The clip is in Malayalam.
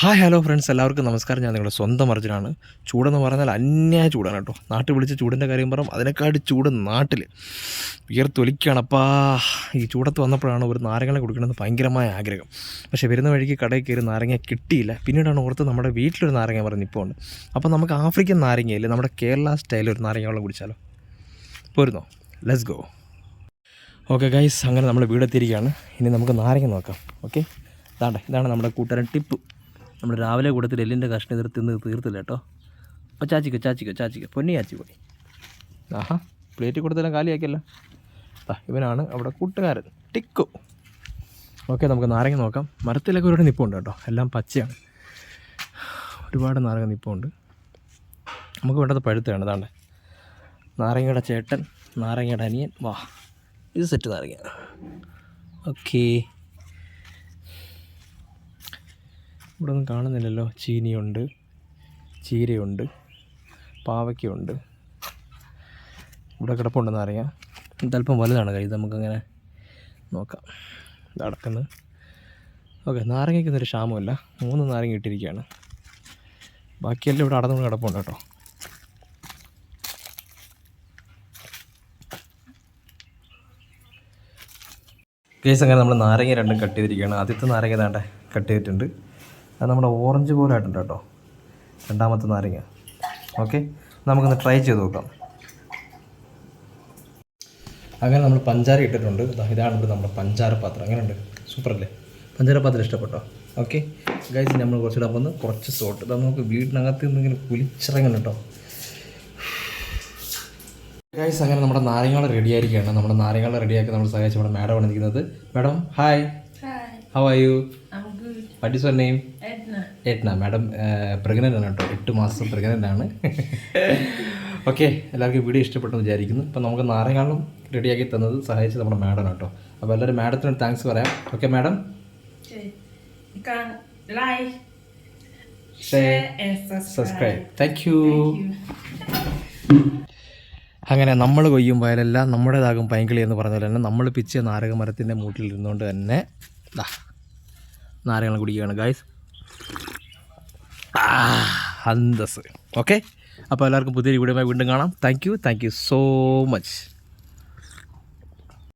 ഹായ് ഹലോ ഫ്രണ്ട്സ്, എല്ലാവർക്കും നമസ്കാരം. ഞാൻ നിങ്ങളുടെ സ്വന്തം അർജുനാണ്. ചൂടെന്ന് പറഞ്ഞാൽ അന്യായ ചൂടാണ് കേട്ടോ. നാട്ടിൽ വിളിച്ച് ചൂടിൻ്റെ കാര്യം പറയും, അതിനെക്കാട്ടി ചൂട് നാട്ടിൽ വിയർത്തൊലിക്കുകയാണ്. അപ്പോൾ ഈ ചൂടത്ത് വന്നപ്പോഴാണ് ഒരു നാരങ്ങളെ കുടിക്കണമെന്ന് ഭയങ്കരമായ ആഗ്രഹം. പക്ഷേ വരുന്ന വഴിക്ക് കടയിൽ കയറി നാരങ്ങ കിട്ടിയില്ല. പിന്നീടാണ് ഓർത്ത് നമ്മുടെ വീട്ടിലൊരു നാരങ്ങ പറഞ്ഞ് ഇപ്പോൾ ഉണ്ട്. അപ്പോൾ നമുക്ക് ആഫ്രിക്കൻ നാരങ്ങയിൽ നമ്മുടെ കേരള സ്റ്റൈലിൽ ഒരു നാരങ്ങ വെള്ളം കുടിച്ചാലോ? പോരുന്നോ? Let's go. ഓക്കെ ഗൈസ്, അങ്ങനെ നമ്മൾ വീടെത്തിയിരിക്കുകയാണ്. ഇനി നമുക്ക് നാരങ്ങ നോക്കാം. ഓക്കെ, ഇതാണ് നമ്മുടെ കൂട്ടുകാരൻ ടിപ്പ്. നമ്മൾ രാവിലെ കൂടത്തിൽ എല്ലിൻ്റെ കഷ്ണം തിന്ന് തീർത്തില്ല കേട്ടോ. അപ്പോൾ ചാച്ചിക്ക പൊന്നി ചാച്ചി പോയി. ആഹാ, പ്ലേറ്റ് കൊടുത്തെല്ലാം കാലിയാക്കിയല്ലോ. ഇവനാണ് അവിടെ കൂട്ടുകാരൻ ടിക്കു. ഓക്കെ, നമുക്ക് നാരങ്ങ നോക്കാം. മരത്തിലൊക്കെ ഒരുപാട് നിപ്പുണ്ട് കേട്ടോ, എല്ലാം പച്ചയാണ്. ഒരുപാട് നാരങ്ങ നിപ്പുണ്ട്. നമുക്ക് വേണ്ടത് പഴുത്താണ്. ഇതാണ്ട് നാരങ്ങയുടെ ചേട്ടൻ, നാരങ്ങയുടെ അനിയൻ. വാ, ഇത് സെറ്റ് നാരങ്ങ. ഓക്കേ, ഇവിടെ ഒന്നും കാണുന്നില്ലല്ലോ. ചീനിയുണ്ട്, ചീരയുണ്ട്, പാവയ്ക്കുണ്ട്. ഇവിടെ കിടപ്പുണ്ടെന്ന് അറിയാം. ഇതല്പം വലുതാണ് കൈ, നമുക്കങ്ങനെ നോക്കാം. ഇത് അടക്കുന്നത്. ഓക്കെ, നാരങ്ങയ്ക്കൊന്നൊരു ക്ഷാമമില്ല. 3 നാരങ്ങ ഇട്ടിരിക്കുകയാണ്. ബാക്കിയെല്ലാം ഇവിടെ അടന്നുകൊണ്ട് കിടപ്പുണ്ട് കേട്ടോ. കേസ് അങ്ങനെ നമ്മൾ നാരങ്ങ രണ്ടും കട്ട് ചെയ്തിരിക്കുകയാണ്. ആദ്യത്തെ നാരങ്ങ ഏതാണ്ട് കട്ട് ചെയ്തിട്ടുണ്ട്. അത് നമ്മുടെ ഓറഞ്ച് പോലെ ആയിട്ടുണ്ട് കേട്ടോ, രണ്ടാമത്തെ നാരങ്ങ. ഓക്കെ, നമുക്കൊന്ന് ട്രൈ ചെയ്ത് നോക്കാം. അങ്ങനെ നമ്മൾ പഞ്ചാര ഇട്ടിട്ടുണ്ട്. ഇതാണ് ഇവിടെ നമ്മുടെ പഞ്ചാര പാത്രം. അങ്ങനെയുണ്ട്, സൂപ്പറല്ലേ? പഞ്ചാര പാത്രം ഇഷ്ടപ്പെട്ടോ? ഓക്കെ ഗൈസ്, നമ്മൾ കുറച്ചിടാൻ പോകുന്നത് കുറച്ച് സോട്ട്. ഇതാ നമുക്ക് വീടിനകത്ത് നിന്ന് ഇങ്ങനെ കുലിച്ചിറങ്ങണം കേട്ടോ. ഗൈസ്, അങ്ങനെ നമ്മുടെ നാരങ്ങ റെഡിയായിരിക്കുകയാണ്. നമ്മുടെ നാരങ്ങ റെഡിയാക്കി നമ്മൾ സഹായിച്ച് നമ്മുടെ മാഡം ആണ് നിൽക്കുന്നത്. Madam hi, how are you? What is your name? Edna. Madam pregnant ആണ് കേട്ടോ, 8 മാസം പ്രഗ്നൻ്റ് ആണ്. ഓക്കെ, എല്ലാവർക്കും വീഡിയോ ഇഷ്ടപ്പെട്ടെന്ന് വിചാരിക്കുന്നു. അപ്പോൾ നമുക്ക് നാരങ്ങാളം റെഡിയാക്കി തന്നത് സഹായിച്ചത് നമ്മുടെ മാഡം ആണ് കേട്ടോ. അപ്പോൾ എല്ലാവരും മാഡത്തിന് താങ്ക്സ് പറയാം. Okay madam, subscribe. Thank you. അങ്ങനെ നമ്മൾ കൊയ്യും വയലെല്ലാം നമ്മുടേതാകും പൈങ്കിളി എന്ന് പറഞ്ഞ പോലെ തന്നെ നമ്മൾ പിച്ചിയ നാരക മരത്തിൻ്റെ മൂട്ടിൽ ഇരുന്നുകൊണ്ട് തന്നെ നാരങ്ങൾ കുടിക്കുകയാണ് ഗായ്സ്. അന്തസ്. ഓക്കെ, അപ്പോൾ എല്ലാവർക്കും പുതിയൊരു വീഡിയോയുമായി വീണ്ടും കാണാം. Thank you so much.